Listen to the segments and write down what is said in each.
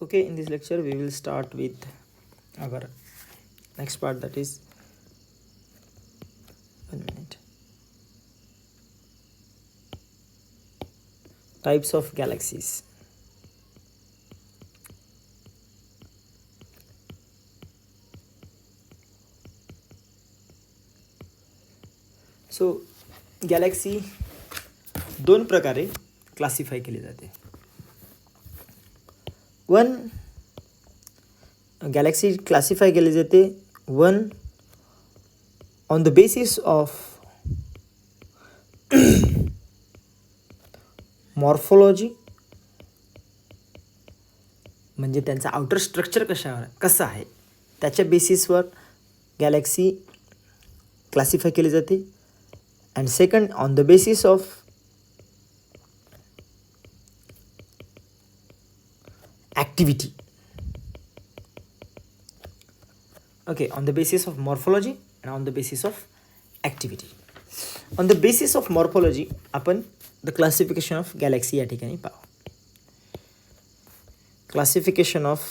Okay, in this lecture we will start with our next part, that is 1 minute, types of galaxies. So Galaxy दोन प्रकारे classify केली जाते. One Galaxy classify केली जाते one on the basis of morphology, म्हणजे त्यांचं outer structure कसं आहे त्याच्या बेसिसवर गॅलेक्सी क्लासिफाय केली जाते. And second on the basis of activity. Okay, on the basis of morphology and on the basis of activity. On the basis of morphology आपण the classification of Galaxy या ठिकाणी पाहू. Classification of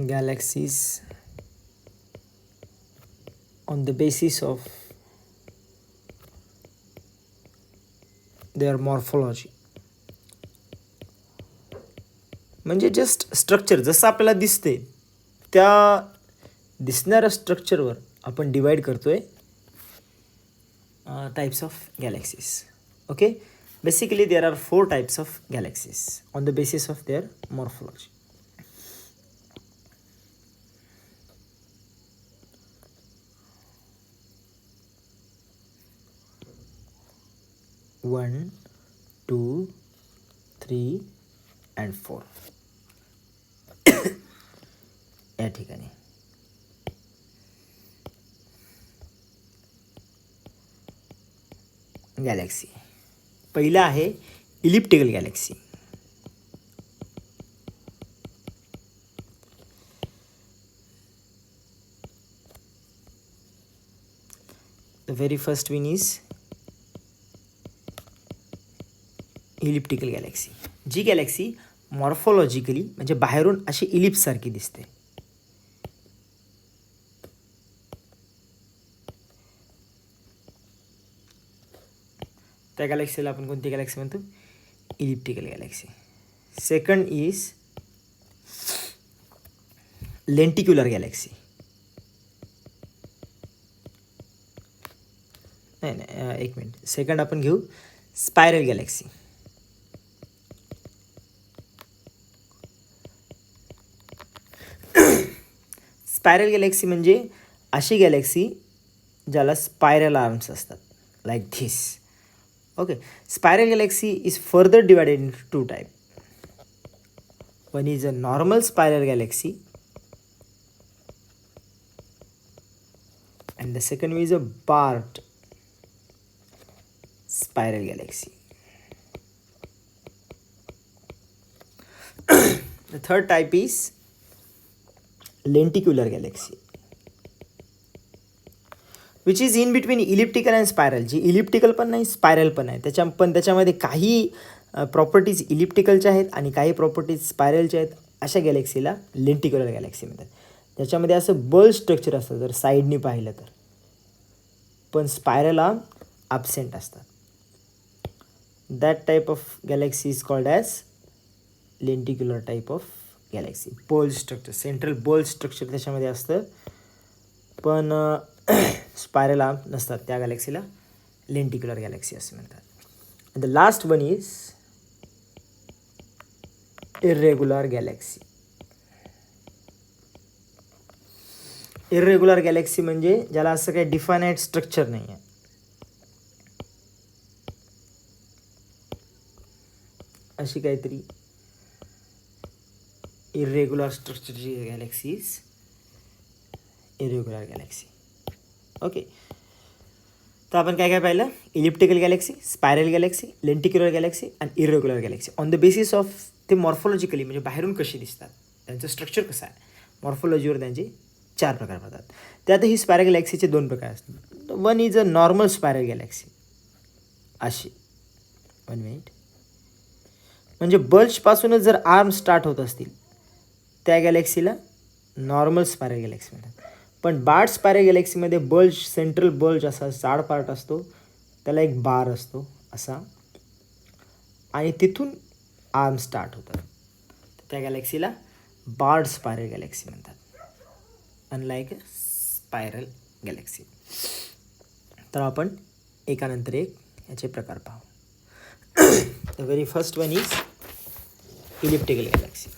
galaxies on the basis of their morphology. म्हणजे just structure जसं आपल्याला दिसते त्या दिसणाऱ्या स्ट्रक्चरवर आपण डिवाइड करतोय types of galaxies. Okay, basically there are 4 types of galaxies on the basis of their morphology. One 2 3 and 4 या ठिकाणी. गॅलेक्सी पहिला आहे elliptical galaxy. The very first one is elliptical galaxy. जी गॅलेक्सी मॉर्फोलॉजिकली म्हणजे बाहेरून अशी इलिप्ससारखी दिसते. त्या गॅलेक्सीला आपण कोणती गॅलेक्सी म्हणतो? Elliptical galaxy. Second is lenticular galaxy. नाही एक मिनिट, सेकंड आपण घेऊ स्पायरल गॅलेक्सी. स्पायरल गॅलेक्सी म्हणजे अशी गॅलेक्सी ज्याला स्पायरल आर्म्स असतात, like this. Okay, spiral Galaxy is further divided in 2 type. One is a normal spiral Galaxy and the second is a barred spiral galaxy. The third type is lenticular galaxy, which is in between elliptical and spiral. जी elliptical पण नाही spiral पण आहे, त्याच्यामध्ये काही properties इलिप्टिकलच्या आहेत आणि काही प्रॉपर्टीज स्पायरलच्या आहेत. अशा गॅलेक्सीला लेंटिक्युलर गॅलेक्सी म्हणतात. त्याच्यामध्ये असं बल स्ट्रक्चर असतं जर साईडनी पाहिलं तर, पण स्पायरल आर्म ॲब्सेंट असतात. That type of galaxy is called as lenticular type of galaxy. Bulge structure, central bulge structure त्याच्यामध्ये असतं, पण स्पायरल आर्म नसतात. त्या गॅलेक्सीला लेंटिक्युलर गॅलेक्सी असे म्हणतात. The last one is irregular Galaxy. Irregular Galaxy म्हणजे ज्याला असं काही डिफायनाइट स्ट्रक्चर नाही आहे. अशी काहीतरी इरेग्युलर स्ट्रक्चरची galaxy is irregular galaxy. Okay, तर आपण काय काय पाहिलं? Elliptical galaxy, spiral galaxy, lenticular galaxy आणि irregular galaxy. On the basis of ते मॉर्फोलॉजिकली म्हणजे बाहेरून कशी दिसतात, त्यांचं स्ट्रक्चर कसं आहे, मॉर्फोलॉजीवर त्यांचे 4 प्रकार पडतात. त्यातही स्पायरल गॅलेक्सीचे 2 प्रकार असतात. One is a normal spiral Galaxy. अशी 1 मिनिट. म्हणजे बल्जपासूनच जर आर्म स्टार्ट होत असतील त्या गॅलेक्सीला नॉर्मल स्पायरल गॅलेक्सी म्हणतात. पण बार्ड स्पायरल गॅलेक्सीमध्ये बल्ज, सेंट्रल बल्ज असा जाड पार्ट असतो, त्याला एक बार असतो असा, आणि तिथून आर्म स्टार्ट होतात. त्या गॅलेक्सीला बार्ड स्पायरल गॅलेक्सी म्हणतात, अनलाईक स्पायरल गॅलेक्सी. तर आपण एकानंतर एक याचे प्रकार पाहू. The very first one is elliptical galaxy.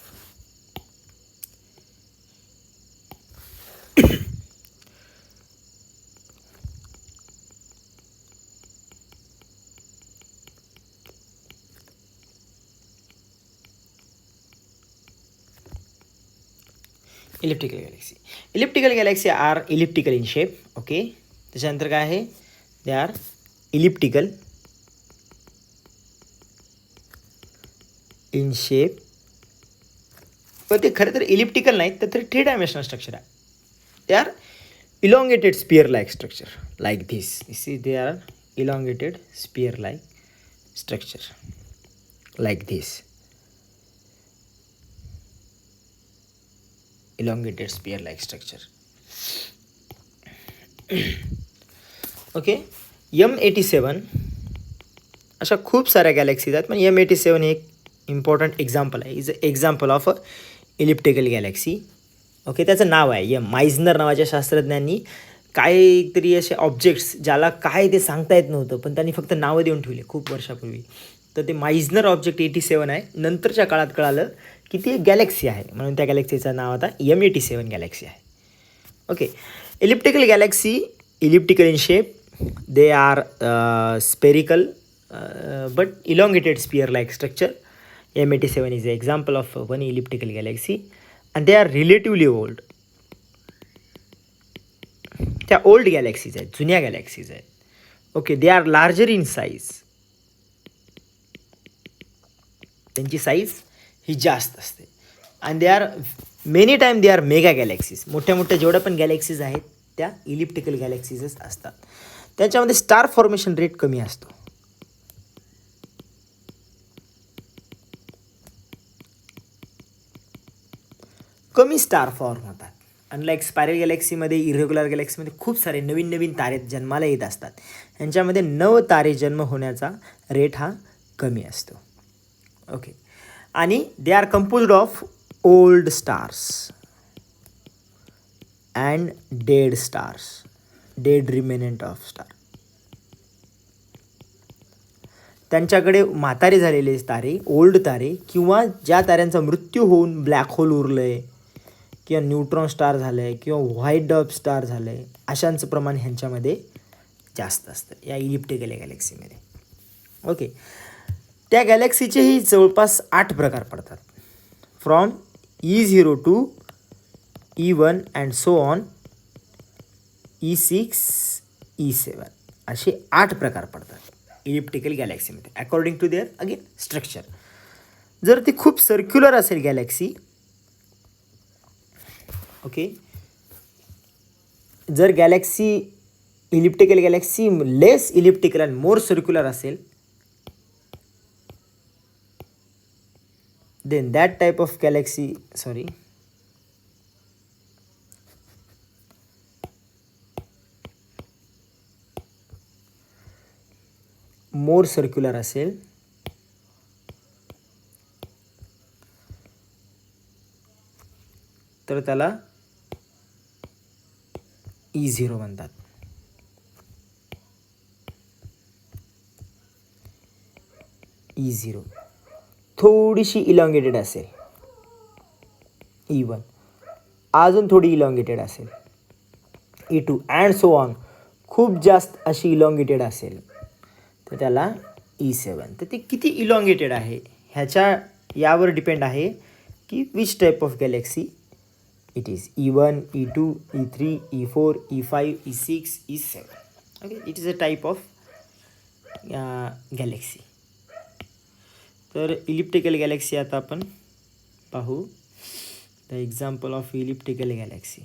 Elliptical galaxy. Elliptical galaxy are elliptical in shape. Okay, त्याच्यानंतर काय आहे, they are elliptical in shape. पण ते खरं तर इलिप्टिकल नाहीत, तर 3 डायमेन्शनल स्ट्रक्चर आहे. They are elongated spear like structure like this. This is they are elongated spear like structure like this. elongated spear like structure. Okay, M87 अशा खूप साऱ्या गॅलेक्सीज आहेत, पण M87 एक इम्पॉर्टंट एक्झाम्पल आहे. Is a example of a elliptical galaxy. Okay, त्याचं नाव आहे माइझनर नावाच्या शास्त्रज्ञांनी काहीतरी असे ऑब्जेक्ट्स ज्याला काय ते सांगता येत नव्हतं, पण त्यांनी फक्त नावं देऊन ठेवले खूप वर्षापूर्वी. तर ते माइझनर ऑब्जेक्ट 87 आहे. नंतरच्या काळात कळालं की ती एक गॅलेक्सी आहे, म्हणून त्या गॅलेक्सीचं नाव आता M87 गॅलेक्सी आहे. Okay, elliptical galaxy, elliptical in shape, they are spherical but elongated spear like structure. M87 is a example of one elliptical galaxy and they are relatively old. त्या ओल्ड गॅलेक्सीज आहेत, जुन्या galaxies आहेत. Okay, they are larger in size. त्यांची size ही जास्त असते. And they are many time they are mega galaxies. मोठ्या मोठ्या जेवढ्या पण गॅलेक्सीज आहेत त्या इलिप्टिकल गॅलेक्सीजच असतात. त्याच्यामध्ये स्टार फॉर्मेशन रेट कमी असतो. कमी स्टार फॉर्म होतात. अनलाईक स्पायरल गॅलेक्सीमध्ये, इरेग्युलर गॅलेक्सीमध्ये खूप सारे नवीन नवीन तारे जन्माला येत असतात. यांच्यामध्ये नव तारे जन्म होण्याचा रेट हा कमी असतो. ओके, आणि they are composed of old stars and dead stars, dead remnant of star. त्यांच्याकडे म्हातारे झालेले तारे, ओल्ड तारे, किंवा ज्या ताऱ्यांचा मृत्यू होऊन ब्लॅक होल उरलं आहे, किंवा न्यूट्रॉन स्टार झालं आहे, किंवा व्हाईट डॉर्फ स्टार झालं आहे, अशांचं प्रमाण ह्यांच्यामध्ये जास्त असतं या इलिप्टिकल गॅलेक्सीमध्ये. ओके, त्या गॅलेक्सीचेही जवळपास 8 प्रकार पडतात. From E0 to E1 and so on E6 E7 असे 8 प्रकार पडतात इलिप्टिकल गॅलेक्सीमध्ये according to their again structure. जर ती खूप सर्क्युलर असेल गॅलेक्सी, ओके, जर galaxy elliptical galaxy less elliptical and more circular असेल, then that type of galaxy, more circular असेल, तर त्याला E0 म्हणतात. E0 थोडीशी इलॉंगेटेड असेल, E1 अजून थोडी इलॉंगेटेड असेल, E2 अँड सो ऑन खूप जास्त अशी इलॉंगेटेड असेल, तर त्याला E7. तर ते किती इलॉंगेटेड आहे ह्याच्या यावर डिपेंड आहे की which type of Galaxy it is. E1, E2, E3, E4, E5, E6, E7. Okay, it is a type of Galaxy. तर इलिप्टिकल गॅलेक्सी आता आपण पाहू. The example of elliptical Galaxy.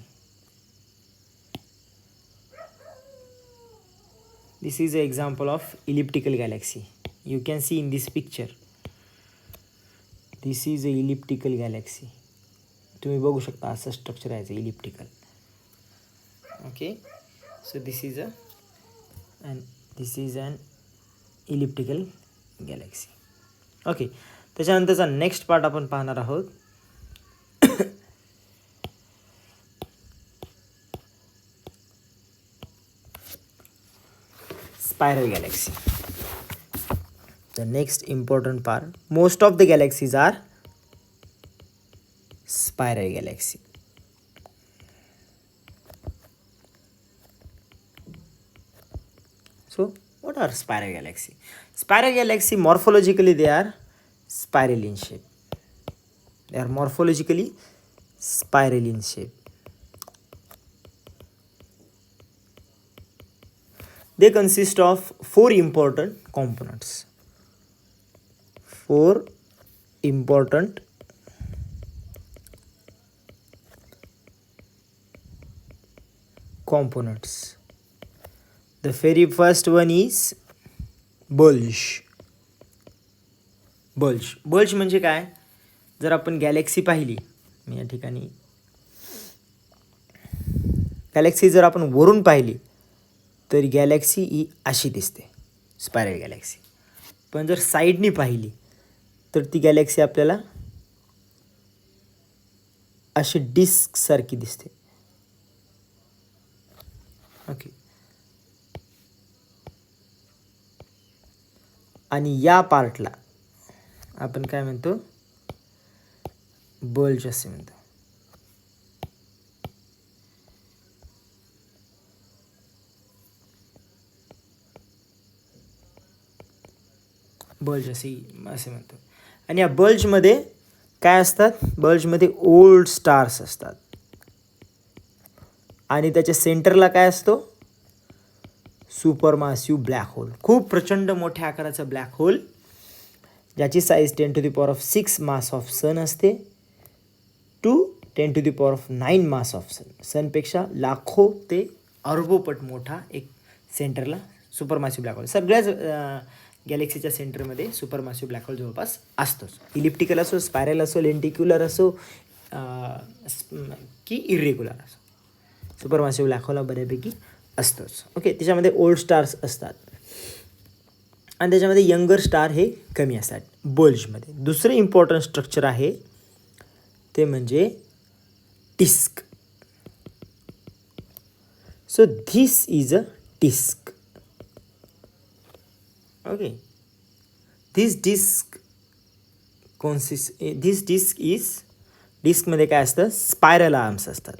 This is an example of elliptical galaxy. You can see in this picture. This is a elliptical galaxy. तुम्ही बघू शकता असं structure आहे elliptical. Okay, so this is an elliptical galaxy. Okay, त्याच्यानंतरचा next part आपण पाहणार आहोत. Spiral galaxy. The next important part, most of the galaxies are spiral galaxy. So what are spiral galaxy? Spiral galaxy morphologically they are spiral in shape. They are morphologically spiral in shape. They consist of four important components. Four important components. The very first one is bulge. bulge म्हणजे काय? जर आपण Galaxy पाहिली, मी या ठिकाणी Galaxy जर आपण वरून पाहिली तर गॅलेक्सी ही अशी दिसते, स्पायरल गॅलेक्सी. पण जर साईडनी पाहिली तर ती गॅलेक्सी आपल्याला अशी डिस्क सारखी दिसते. ओके, आणि या पार्टला आपण काय म्हणतो? बल्ज असे म्हणतो. बल्ज असे म्हणतो. आणि या बल्जमध्ये काय असतात? बल्जमध्ये ओल्ड स्टार्स असतात. आणि त्याच्या सेंटरला काय असतो? सुपरमासिव्ह ब्लॅक होल. खूप प्रचंड मोठ्या आकाराचा ब्लॅक होल, ज्याची साईज 10⁶ मास ऑफ सन असते टू 10⁹ मास ऑफ सन. सनपेक्षा लाखो ते अरबोपट मोठा एक सेंटरला सुपरमासिव्ह ब्लॅक होल. सगळ्याच गॅलेक्सीच्या सेंटरमध्ये सुपरमासिव्ह ब्लॅक होल जवळपास असतोच. इलिप्टिकल असो, स्पायरल असो, लेंटिक्युलर असो की इरेग्युलर असो, सुपरमासिव्ह ब्लॅक होल बऱ्यापैकी असतोच. ओके, त्याच्यामध्ये ओल्ड स्टार्स असतात आणि त्याच्यामध्ये यंगर स्टार हे कमी असतात बल्जमध्ये. दुसरं इम्पॉर्टंट स्ट्रक्चर आहे ते म्हणजे disc. So this is a disc. Okay, this disc is, डिस्कमध्ये काय असतं? स्पायरल आर्म्स असतात.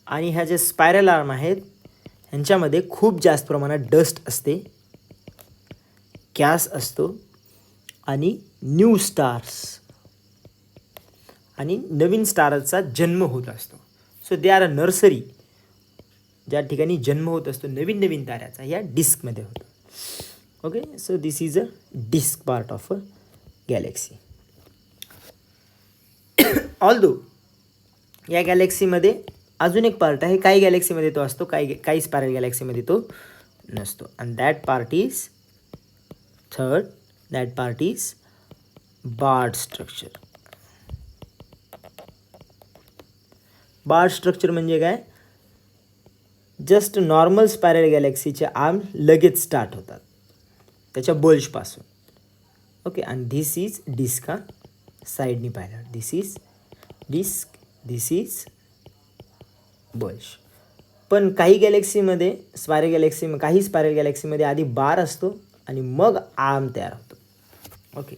आणि ह्या जे स्पायरल आर्म आहेत ह्यांच्यामध्ये खूप जास्त प्रमाणात डस्ट असते, गॅस असतो आणि न्यू स्टार्स आणि नवीन स्टारचा जन्म होत असतो. So they are a nursery. ज्या ठिकाणी जन्म होत असतो नवीन ताऱ्याचा, या डिस्कमध्ये होतो. Okay, so this is a disc part of a galaxy. Although या गॅलेक्सीमध्ये अजून एक पार्ट आहे. काही गॅलेक्सीमध्ये तो असतो, काही स्पायरल गॅलेक्सीमध्ये तो नसतो. And that part is third, that part is barred structure. Barred structure म्हणजे काय? जस्ट नॉर्मल स्पायरल गॅलेक्सीचे आर्म लगेच स्टार्ट होतात त्याच्या बल्जपासून. ओके, आणि धिस इज डिस्क. हा साईडनी पाहिलं, this is disc, this is bulge. पण काही गॅलेक्सीमध्ये काही स्पायरल गॅलेक्सीमध्ये आधी बार असतो आणि मग आर्म तयार होतो. Okay,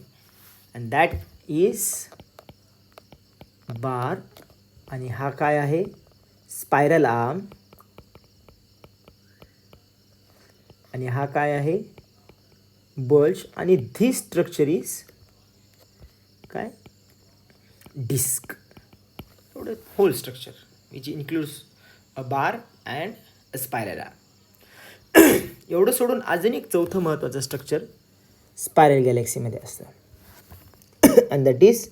and that is bar. आणि हा काय आहे? Spiral arm. आणि हा काय आहे? बल्ज. आणि धिस स्ट्रक्चर इज काय? डिस्क. एवढं whole structure which includes a bar and a spiral arm. एवढं सोडून अजून एक चौथं महत्त्वाचं स्ट्रक्चर स्पायरल गॅलेक्सीमध्ये असतं, and that is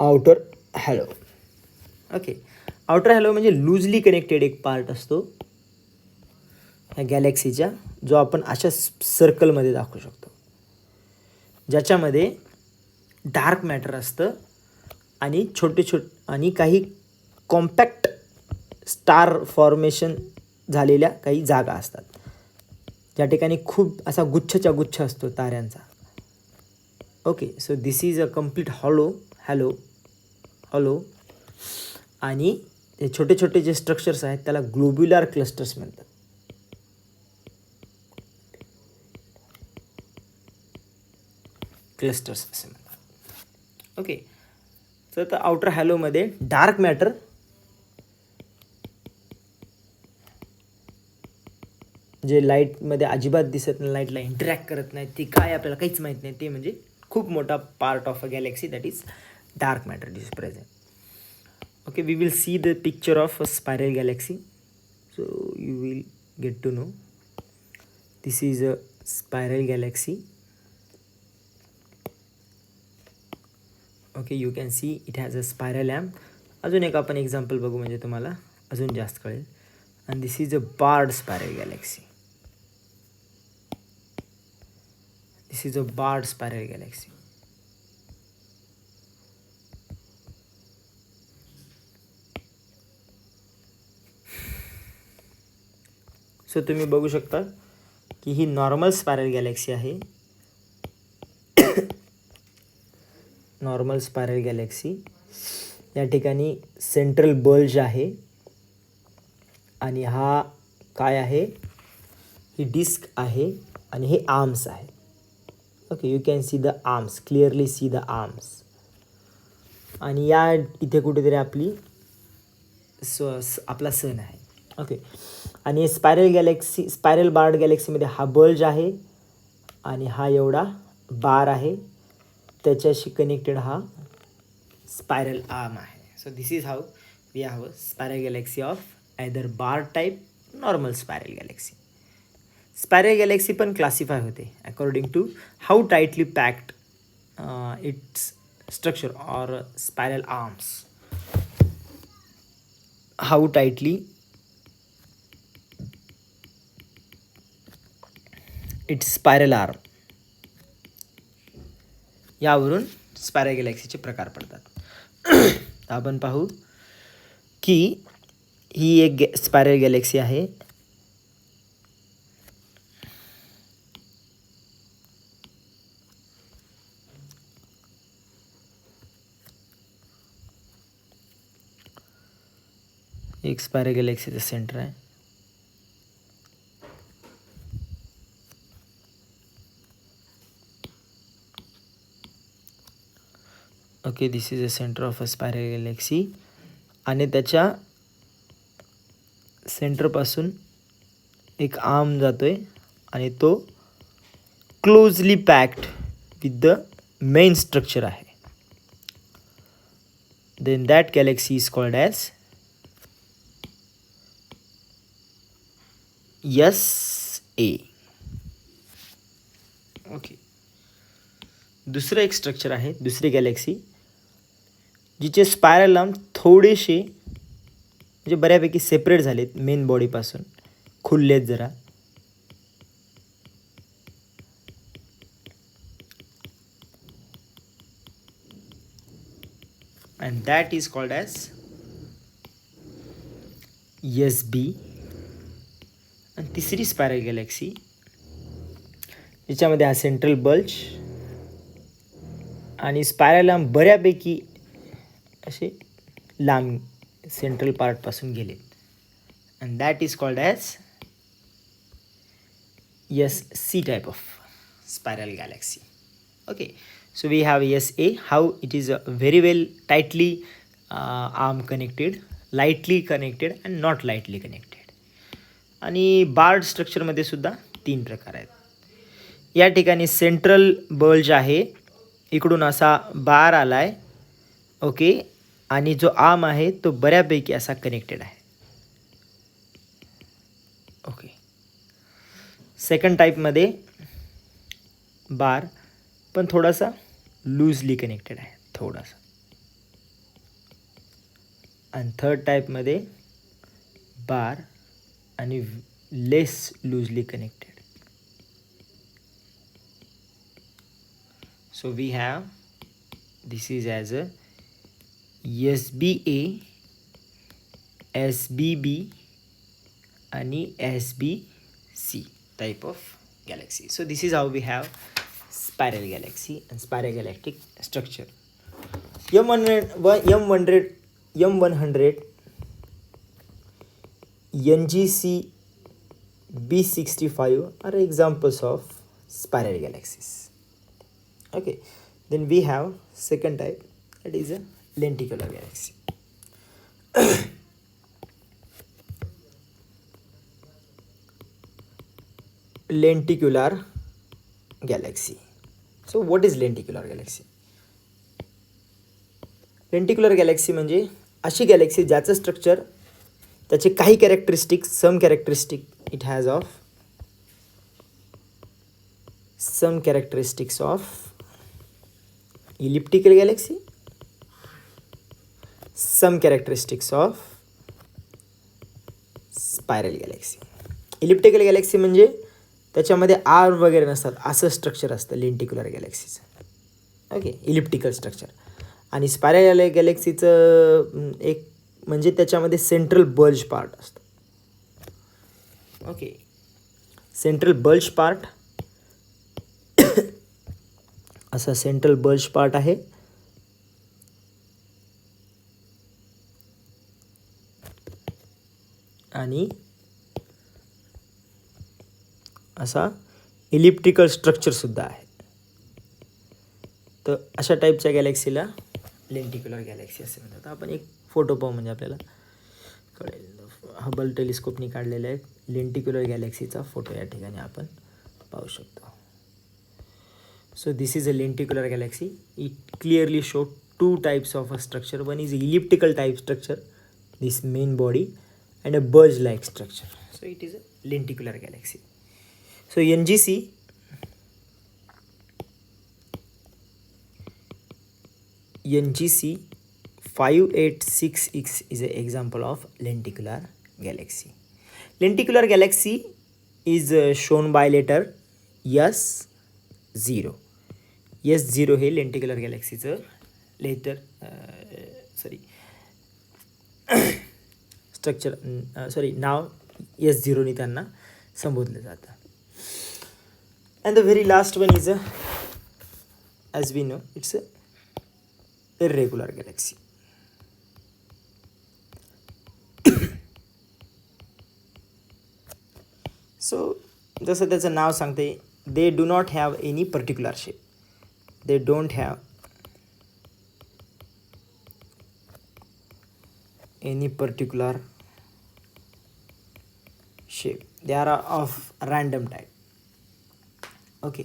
outer hello. Okay, outer hello म्हणजे लूजली कनेक्टेड एक पार्ट असतो ह्या गॅलेक्सीच्या, जो आपण अशा सर्कलमध्ये दाखवू शकतो, ज्याच्यामध्ये डार्क मॅटर असतं आणि आणि काही कॉम्पॅक्ट स्टार फॉर्मेशन झालेल्या काही जागा असतात, ज्या ठिकाणी खूप असा गुच्छच्या गुच्छ असतो ताऱ्यांचा. Okay, so this is a complete halo आणि हे छोटे छोटे जे स्ट्रक्चर्स आहेत त्याला ग्लोब्युलर क्लस्टर्स म्हणतात. क्लस्टर्स असे म्हणतात. ओके, तर आता आउटर हॅलोमध्ये डार्क मॅटर जे लाईटमध्ये अजिबात दिसत नाही, लाईटला इंटरॅक्ट करत नाही, ते काय आपल्याला काहीच माहीत नाही, ते म्हणजे खूप मोठा part of a galaxy, that is dark matter is present. Okay, we will see the picture of a spiral galaxy, so you will get to know. This is a spiral galaxy. Okay, you can see it has a spiral lamp. अजून एक आपण example बघू म्हणजे तुम्हाला अजून जास्त कळेल. And this is a barred spiral galaxy. This is a barred spiral galaxy. So तुम्ही बघू शकता की ही नॉर्मल स्पायरल गॅलेक्सी आहे. नॉर्मल स्पायरल गॅलेक्सी, या ठिकाणी सेंट्रल बल्ज आहे आणि हा काय आहे, ही डिस्क आहे आणि हे आर्म्स आहे. Okay, you can see the arms, clearly see the arms. आणि या इथे कुठेतरी आपला सन आहे. ओके, आणि स्पायरल बार्ड गॅलेक्सीमध्ये हा बल्ज आहे आणि हा एवढा बार आहे, त्याच्याशी कनेक्टेड हा स्पायरल आर्म आहे. So this is how we have a spiral galaxy of either bar type, normal spiral galaxy. Spiral galaxy पण क्लासिफाय होते according to how tightly packed its structure or spiral arms, how tightly its spiral arm, यावरून spiral गॅलेक्सीचे प्रकार पडतात. आपण पाहू की ही एक spiral galaxy आहे. एक स्पायरल गॅलेक्सीचं सेंटर आहे. Okay, this is a centre of a spiral galaxy आणि त्याच्या सेंटरपासून एक आर्म जातोय आणि तो closely packed with the main structure आहे. Then that galaxy is called as SA. Okay, दुसरं एक स्ट्रक्चर आहे, दुसरी गॅलेक्सी जिचे स्पायरल आर्म थोडेसे म्हणजे बऱ्यापैकी सेपरेट झालेत मेन बॉडीपासून, खुललेत जरा. And that is called as SB. आणि तिसरी स्पायरल गॅलेक्सी ज्याच्यामध्ये हा सेंट्रल बल्ज आणि स्पायरल आर्म बऱ्यापैकी असे लांब सेंट्रल पार्टपासून गेलेत, and that is called as SC type of spiral galaxy. Okay, so we have SA, how it is very well tightly arm connected, lightly connected and not lightly connected. आणि bard स्ट्रक्चरमध्ये सुद्धा 3 प्रकार आहेत. या ठिकाणी central bulge आहे, इकडून असा बार आलाय. ओके, आणि जो आर्म आहे तो बऱ्यापैकी असा कनेक्टेड आहे. ओके, सेकंड टाईपमध्ये बार पण थोडासा लूजली कनेक्टेड आहे थोडासा, आणि थर्ड टाईपमध्ये बार आणि less loosely connected. So we have, this is as a SBA, SBB आणि SBC type of galaxy. So this is how we have spiral galaxy and spiral galactic structure. M100, NGC, B65 are examples of spiral galaxies. Okay, then we have second type, that is a lenticular galaxy. Lenticular galaxy. So what is lenticular galaxy? Lenticular galaxy म्हणजे अशी galaxy ज्याचं structure, त्याचे काही some characteristics of elliptical galaxy, some characteristics of spiral galaxy. elliptical galaxy म्हणजे त्याच्यामध्ये R वगैरे नसतात, असं स्ट्रक्चर असतं लेंटिक्युलर गॅलेक्सीचं. Okay, elliptical structure. आणि स्पायरल गॅलेक्सीचं एक म्हणजे त्याच्यामध्ये सेंट्रल बल्ज पार्ट असतो. ओके, सेंट्रल बल्ज पार्ट, असा सेंट्रल बल्ज पार्ट आहे. आणि असा इलिप्टिकल स्ट्रक्चरसुद्धा आहे. तर अशा टाईपच्या गॅलेक्सीला लेंटिक्युलर गॅलेक्सी असे म्हणतात. आपण एक फोटो पाहू म्हणजे आपल्याला कळेल. हबल टेलिस्कोपनी काढलेला आहे लेंटिक्युलर गॅलेक्सीचा फोटो या ठिकाणी आपण पाहू शकतो. So this is a lenticular galaxy. It clearly shows two types of a structure. One is elliptical type structure, this main body, and a bulge-like structure. So it is a lenticular galaxy. So NGC, NGC 586X is an example of lenticular galaxy. Lenticular galaxy is shown by letter S0. S0 हे लेंटिक्युलर गॅलेक्सीचं नाव S0नी त्यांना संबोधलं जातं. And the very last one is as we know it's a irregular galaxy. So जसं त्याचं नाव सांगते, they do not have any particular shape. They don't have any particular shape. They are of random type. Okay.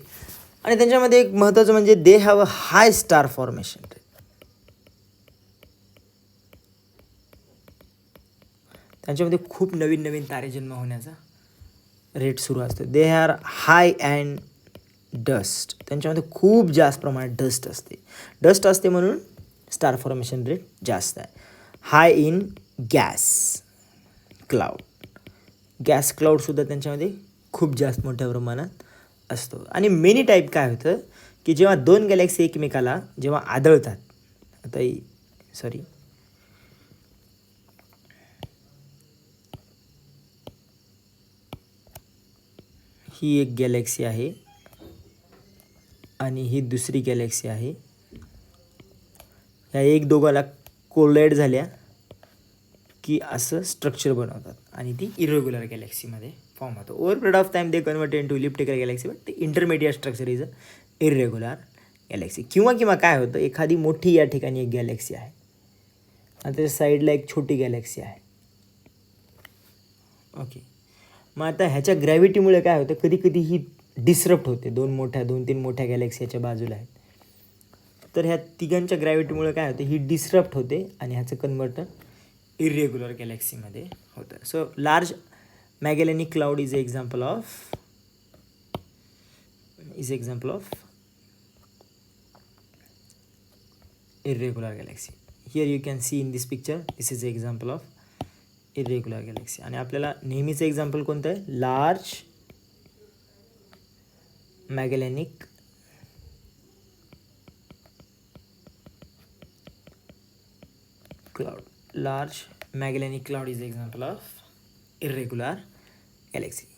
आणि त्यांच्यामध्ये एक महत्त्वाचं म्हणजे they have a high star formation rate. त्यांच्यामध्ये खूप नवीन तारे जन्म होण्याचा रेट सुरू असतो. They are high and dust. त्यांच्यामध्ये खूप जास्त प्रमाणात डस्ट असते म्हणून स्टार फॉर्मेशन रेट जास्त आहे. हाय इन गॅस क्लाउडसुद्धा त्यांच्यामध्ये खूप जास्त मोठ्या प्रमाणात असतो. आणि मेनी टाईप काय होतं की जेव्हा दोन गॅलेक्सी एकमेकाला जेव्हा आदळतात, आता ही एक गॅलेक्सी आहे आणि ही दुसरी गॅलेक्सी आहे. ह्या एक दोघाला कोलाईड झाल्या की असं स्ट्रक्चर बनवतात आणि ती इरेग्युलर गॅलेक्सीमध्ये फॉर्म होतो. Over period of time they convert into elliptical galaxy, but ते intermediate structure is a irregular galaxy. किंवा काय होतं, एखादी मोठी या ठिकाणी एक गॅलेक्सी आहे आणि त्याच्या साईडला एक छोटी गॅलेक्सी आहे. ओके, मग आता ह्याच्या ग्रॅव्हिटीमुळे काय होतं, कधी ही डिसरप्ट होते. 2-3 मोठ्या गॅलेक्सी याच्या बाजूला आहेत, तर ह्या तिघांच्या ग्रॅव्हिटीमुळे काय होतं, ही डिसरप्ट होते आणि ह्याचं कन्वर्टर इरेग्युलर गॅलेक्सीमध्ये होतं. So large Magellanic cloud is example of irregular galaxy. Here you can see in this picture, this is example of irregular galaxy. आणि आपल्याला नेहमीचं एक्झाम्पल कोणतं आहे, large Magellanic cloud. Large Magellanic Cloud is the example of irregular galaxy.